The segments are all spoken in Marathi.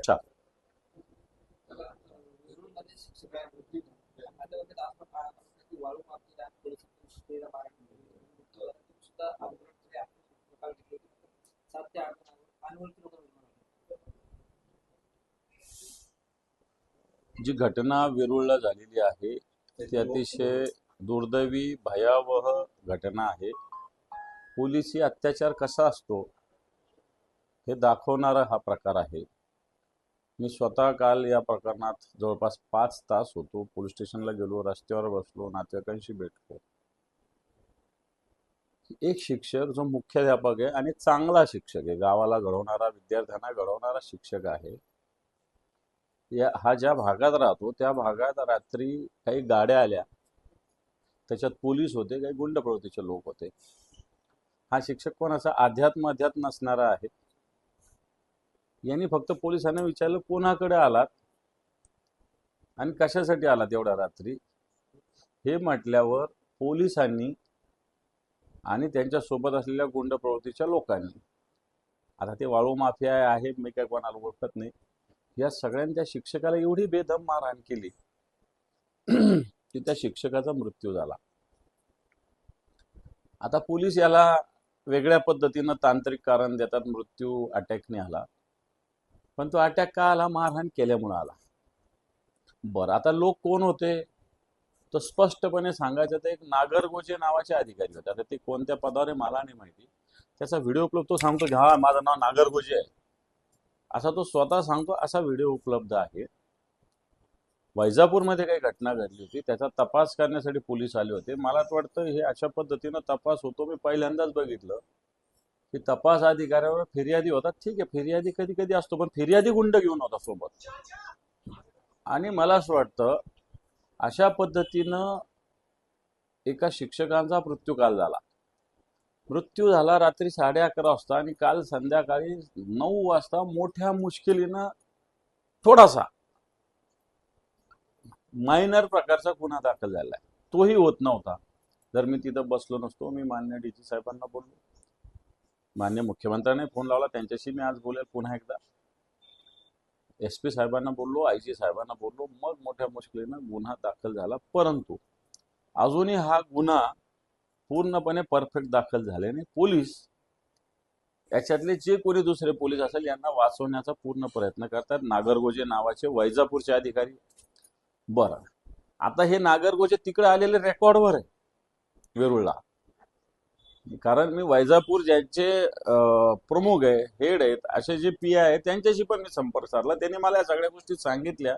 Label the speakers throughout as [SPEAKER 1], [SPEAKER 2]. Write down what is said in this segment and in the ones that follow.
[SPEAKER 1] चा जी घटना वेरूळला झालेली आहे ती अतिशय दुर्दैवी भयावह घटना आहे। पोलिसी अत्याचार कसा असतो हे दाखवणारा हा प्रकार आहे। मी स्वतः काल या प्रकरणात जवळपास 5 तास होतो, पोलीस स्टेशनला गेलो, रस्त्यावर बसलो, नातेवाईकांशी भेटलो। एक शिक्षक जो मुख्याध्यापक आहे आणि चांगला शिक्षक आहे, गावाला घडवणारा, विद्यार्थ्यांना घडवणारा शिक्षक आहे, हा ज्या भागात राहतो त्या भागात रात्री काही गाड्या आल्या, त्याच्यात पोलीस होते, काही गुंड प्रवृत्तीचे लोक होते। हा शिक्षक कोण असा अध्यात्म नसणारा आहे। यांनी फक्त पोलिसांना विचारलं कोणाकडे आलात आणि कशासाठी आलात एवढ्या रात्री, हे म्हटल्यावर पोलिसांनी आणि त्यांच्या सोबत असलेल्या गुंड प्रवृत्तीच्या लोकांनी, आता ते वाळू माफिया आहे मी काय कोणाला ओळखत नाही, या सगळ्यांनी त्या शिक्षकाला एवढी बेदम मारहाण केली की त्या शिक्षकाचा मृत्यू झाला। आता पोलीस याला वेगळ्या पद्धतीनं तांत्रिक कारण देतात, मृत्यू अटॅकने आला, पण तो अटॅक का आला? मारहाण केल्यामुळे आला। बरं, आता लोक कोण होते तर स्पष्टपणे सांगायचं तर एक नागरगोजे नावाचे अधिकारी होते। आता ते कोणत्या पदावर आहे मला नाही माहिती, त्याचा व्हिडिओ उपलब्ध, तो सांगतो की हा माझं नाव नागरगोजे आहे, असा तो स्वतः सांगतो, असा व्हिडिओ उपलब्ध आहे। वैजापूरमध्ये काही घटना घडली होती, त्याचा तपास करण्यासाठी पोलीस आले होते। मला वाटतं हे अशा पद्धतीनं तपास होतो मी पहिल्यांदाच बघितलं की तपास अधिकाऱ्यावर फिर्यादी होता। ठीक आहे, फिर्यादी कधी कधी असतो, पण फिर्यादी गुंड घेऊन होता सोबत। आणि मला असं वाटतं अशा पद्धतीनं एका शिक्षकांचा मृत्यू झाला रात्री 11:30 वाजता, आणि काल संध्याकाळी 9 वाजता मोठ्या मुश्किलीनं थोडासा मायनर प्रकारचा गुन्हा दाखल झालाय, तोही होत नव्हता जर मी तिथं बसलो नसतो। मी मान्य डीजी साहेबांना बोललो, मान्य मुख्यमंत्र्यांनी फोन लावला, त्यांच्याशी मी आज बोलेल पुन्हा एकदा, SP साहेबांना बोललो, IG साहेबांना बोललो, मग मोठ्या मुश्किलीनं गुन्हा दाखल झाला। परंतु अजूनही हा गुन्हा पूर्णपणे परफेक्ट दाखल झाल्याने पोलीस याच्यातले जे कोणी दुसरे पोलीस असेल यांना वाचवण्याचा पूर्ण प्रयत्न करतात। नागरगोजे नावाचे वैजापूरचे अधिकारी, बरं आता हे नागरगोजे तिकडे आलेले रेकॉर्डवर आहे वेरूळला, कारण मी वैजापूर ज्यांचे प्रमुख आहे, हेड आहेत, असे जे PI आहेत त्यांच्याशी पण मी संपर्क साधला। त्यांनी मला या सगळ्या गोष्टी सांगितल्या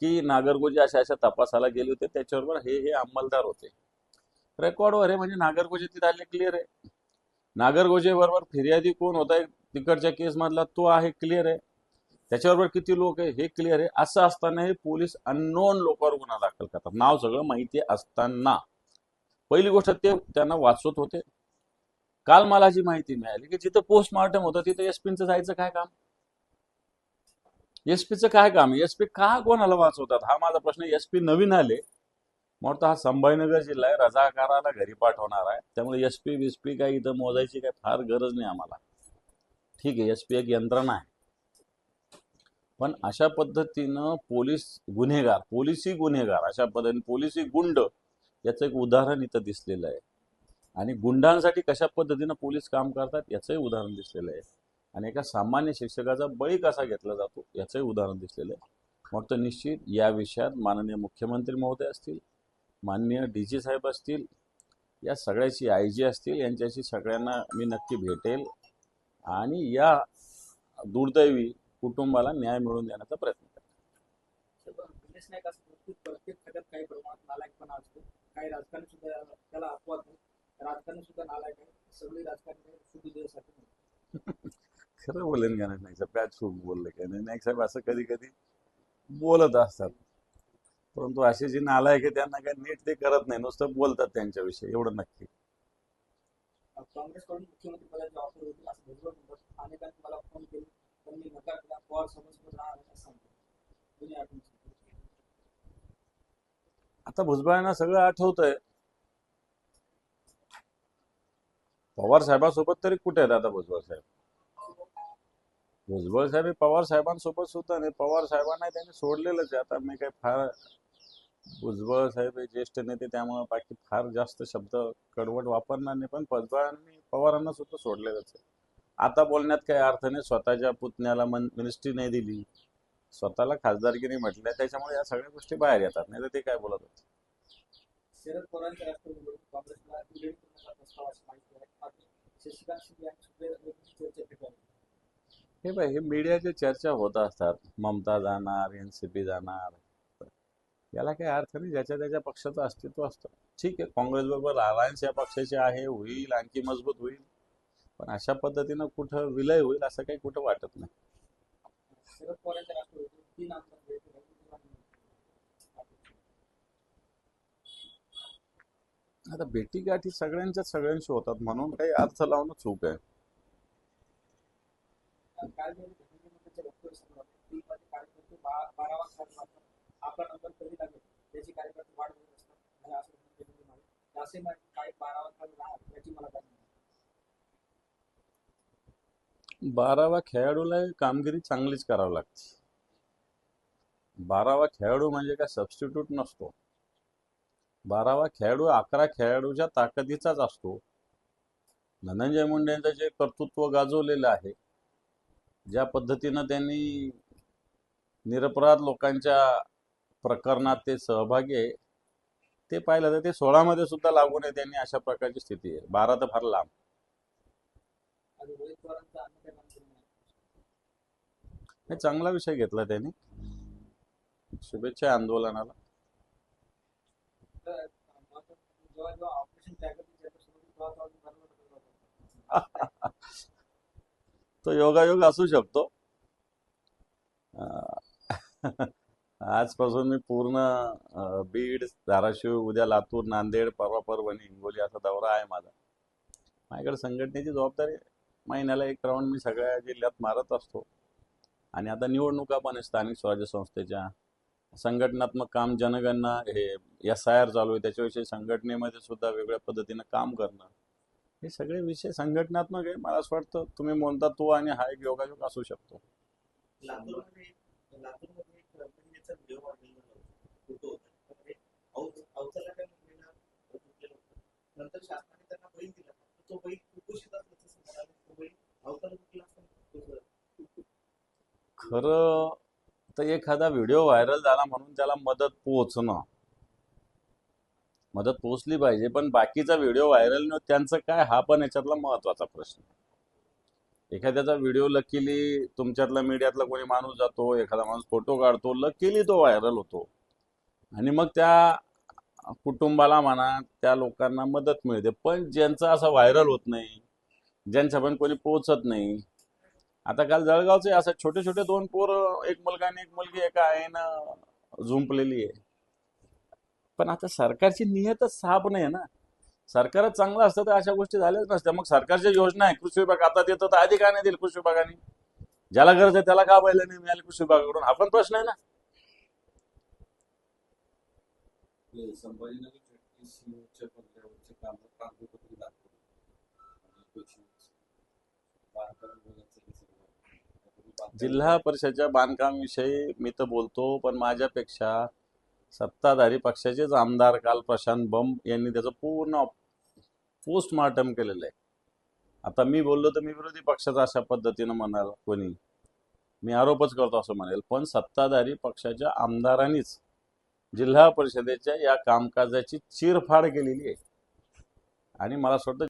[SPEAKER 1] की नागरगोजे अशा अशा तपासाला गेले होते, त्याच्याबरोबर हे अंमलदार होते, रेकॉर्डवर आहे, म्हणजे नागरगोजे तिथे आले, क्लिअर आहे। नागरगोजे बरोबर फिर्यादी कोण होता तिकडच्या केस मधला तो आहे, क्लिअर आहे, त्याच्याबरोबर किती लोक आहे हे क्लिअर आहे। असं असताना हे पोलीस अननोन लोकांवर गुन्हा दाखल करतात, नाव सगळं माहिती असताना। पहिली गोष्ट ते त्यांना वाचवत होते। काल मला जी माहिती मिळाली की जिथं पोस्टमॉर्टम होतं तिथं SP जायचं काय काम? SP काय काम आहे? SP का कोणाला वाचवतात हा माझा प्रश्न। SP नवीन आले, मग हा संभाजीनगर जिल्हा आहे, रजाकाराला घरी पाठवणार आहे, त्यामुळे SP काय इथं मोजायची काय फार गरज नाही आम्हाला। ठीक आहे, SP एक यंत्रणा आहे, पण अशा पद्धतीनं पोलिसी गुन्हेगार अशा पद्धतीने पोलिसी गुंड याचं एक उदाहरण इथं दिसलेलं आहे, आणि गुंडांसाठी कशा पद्धतीनं पोलीस काम करतात याचंही उदाहरण दिसलेलं आहे, आणि एका सामान्य शिक्षकाचा बळी कसा घेतला जातो याचंही उदाहरण दिसलेलं आहे। मग तर निश्चित या विषयात माननीय मुख्यमंत्री महोदय असतील, माननीय DG साहेब असतील, या सगळ्याची IG असतील, यांच्याशी सगळ्यांना मी नक्की भेटेल आणि या दुर्दैवी कुटुंबाला न्याय मिळवून देण्याचा प्रयत्न करेल। खरं बोलेन का नाही साहेब, काय चूक बोलले का नाही साहेब, असं कधी कधी बोलत असतात, परंतु असे जे नालायक आहे त्यांना काय नीट ते करत नाही, नुसतं बोलतात त्यांच्याविषयी, एवढं नक्की।
[SPEAKER 2] काँग्रेसकडून मुख्यमंत्री पदाची ऑफर होती असं भुजबळ अनेकांनी मला फोन केले, पण मी नकार दिला, पवार समोर राहणार असं सांगतो।
[SPEAKER 1] आता भुजबळांना सगळं आठवतंय, पवार साहेबांसोबत तरी कुठे आहेत आता भुजबळ साहेब? भुजबळ साहेब हे पवार साहेबांसोबत सुद्धा नाही, पवार साहेबांना त्यांनी सोडलेलंच आहे. आता मी काय फार, भुजबळ साहेब हे ज्येष्ठ नेते त्यामुळे बाकी फार जास्त शब्द कडवट वापरणार नाही, पण भुजबळांनी पवारांना सुद्धा सोडलेलंच आहे. आता बोलण्यात काही अर्थ नाही. स्वतःच्या पुतण्याला मिनिस्ट्री नाही दिली, स्वतःला खासदारकीने म्हटलंय, त्याच्यामुळे या सगळ्या गोष्टी बाहेर येतात. नाही तर ते काय बोलत होते.
[SPEAKER 2] शरद पवारांच्या राष्ट्रवादीकडून काँग्रेसला विलीन करण्याचा प्रस्ताव अशी माहिती आहे. मात्र शशिकांत शिंदे यांनी सुद्धा याची चर्चा फेटाळली.
[SPEAKER 1] हे बाय, हे मीडियाच्या चर्चा होत असतात. ममता जाणार, एनसीपी जाणार, याला काही अर्थ नाही. ज्याच्या त्याच्या पक्षाचं अस्तित्व असतं. ठीक आहे, काँग्रेस बरोबर अलायन्स या पक्षाची आहे, होईल, आणखी मजबूत होईल, पण अशा पद्धतीनं कुठं विलय होईल असं काही कुठं वाटत नाही.
[SPEAKER 2] शरद पवारांच्या राष्ट्रवादीतून 3 आमदार भेटले
[SPEAKER 1] आता भेटीगाठी सगळ्यांशी होतात, म्हणून काही अर्थ लावणं चूक आहे.
[SPEAKER 2] काल जे प्रधानमंत्र्यांच्या वक्तव्य समोर आले, ती माझे कार्यकर्ते 12वा खास मात्र आपला नंबर कधी लागेल त्याची कार्यकर्ते वाट बघत असतात. मला असं त्यांनी म्हणाले. असे माहिती काय 12वा खास राहणार याची मला काय माहिती.
[SPEAKER 1] 12वा खेळाडूला कामगिरी चांगलीच करावी लागते. 12वा खेळाडू म्हणजे काय सबस्टिट्यूट नसतो. 12वा खेळाडू 11 खेळाडूच्या ताकदीचाच असतो. धनंजय मुंडेंचं जे कर्तृत्व गाजवलेलं आहे, ज्या पद्धतीनं त्यांनी निरपराध लोकांच्या प्रकरणात ते सहभागी आहे, ते पाहिलं तर ते 16 मध्ये सुद्धा लागू नये त्यांनी, अशा प्रकारची स्थिती आहे. 12 तर फार लांब.
[SPEAKER 2] आणि रोहित पवारांचा अन्न काय मानसिक नाही.
[SPEAKER 1] हे चांगला विषय घेतला त्यांनी. शुभेच्छा आंदोलनाला.
[SPEAKER 2] तर जेव्हा जेव्हा ऑपरेशन टॅगरची चर्चा सुरू होती तेव्हा तेव्हा मी बरोबर होतो.
[SPEAKER 1] तो योगायोग असू शकतो. आजपासून मी पूर्ण बीड, धाराशिव, उद्या लातूर, नांदेड, परवा परभणी, हिंगोली असा दौरा आहे माझा. माझ्याकडे संघटनेची जबाबदारी आहे. महिन्याला एक राऊंड मी सगळ्या जिल्ह्यात मारत असतो. आणि आता निवडणुका पण आहे स्थानिक स्वराज्य संस्थेच्या. संघटनात्मक काम, जनगणना, हे SIR चालू आहे, त्याच्याविषयी संघटनेमध्ये सुद्धा वेगळ्या पद्धतीनं काम करणं, हे सगळे विषय संघटनात्मक आहे. मला असं वाटतं तुम्ही म्हणता तो आणि हा एक योगायोग असू शकतो.
[SPEAKER 3] लातूरमध्ये एक महिलेचा व्हिडिओ व्हायरल फोटो होता. अवचरला त्या महिलेला तुटलेलं होतं. नंतर शासनाने त्यांना बैल दिला, तो बैल कुपोषित असल्याचं समोर आलं. तो बैल अवतार कुठला असताना
[SPEAKER 1] खरं तर एखादा व्हिडिओ व्हायरल झाला म्हणून त्याला मदत पोहोचली पाहिजे, पण बाकीचा व्हिडिओ व्हायरल न त्यांचं काय, हा पण याच्यातला महत्वाचा प्रश्न. एखाद्याचा व्हिडिओ लकीली तुमच्यातला मीडियातला कोणी माणूस जातो, एखादा माणूस फोटो काढतो, लकीली तो व्हायरल होतो, आणि मग त्या कुटुंबाला म्हणा, त्या लोकांना मदत मिळते. पण ज्यांचं असं व्हायरल होत नाही, ज्यांच्या पण कोणी पोहोचत नाही. आता काल जळगावचे असं छोटे छोटे 2 पोरं, एक मुलगा आणि एक मुलगी एका आईनं झुंपलेली आहे. पण आता सरकारची नियतच साफ नाही ना. सरकारच चांगलं असतं तर अशा गोष्टी झाल्याच नसत्या. मग सरकारच्या योजना आहे, कृषी विभाग आता देतं, तर आधी का नाही दिलं कृषी विभागाने? ज्याला गरज आहे त्याला का बैल नाही मिळाली कृषी विभागाकडून? हा पण प्रश्न आहे ना.
[SPEAKER 4] संभाजीनगर
[SPEAKER 1] जिल्हा परिषदच्या बांधकाम विषयी मी तर बोलतो, पण माझ्यापेक्षा सत्ताधारी पक्षाचेच आमदार काल प्रशांत बंब यांनी त्याचं पूर्ण पोस्टमार्टम केलेलं आहे. आता मी बोललो तर मी विरोधी पक्षाचा अशा पद्धतीनं म्हणाल कोणी, मी आरोपच करतो असं म्हणेल, पण सत्ताधारी पक्षाच्या आमदारांनीच जिल्हा परिषदेच्या या कामकाजाची चीरफाड केलेली आहे. आणि मला असं वाटतं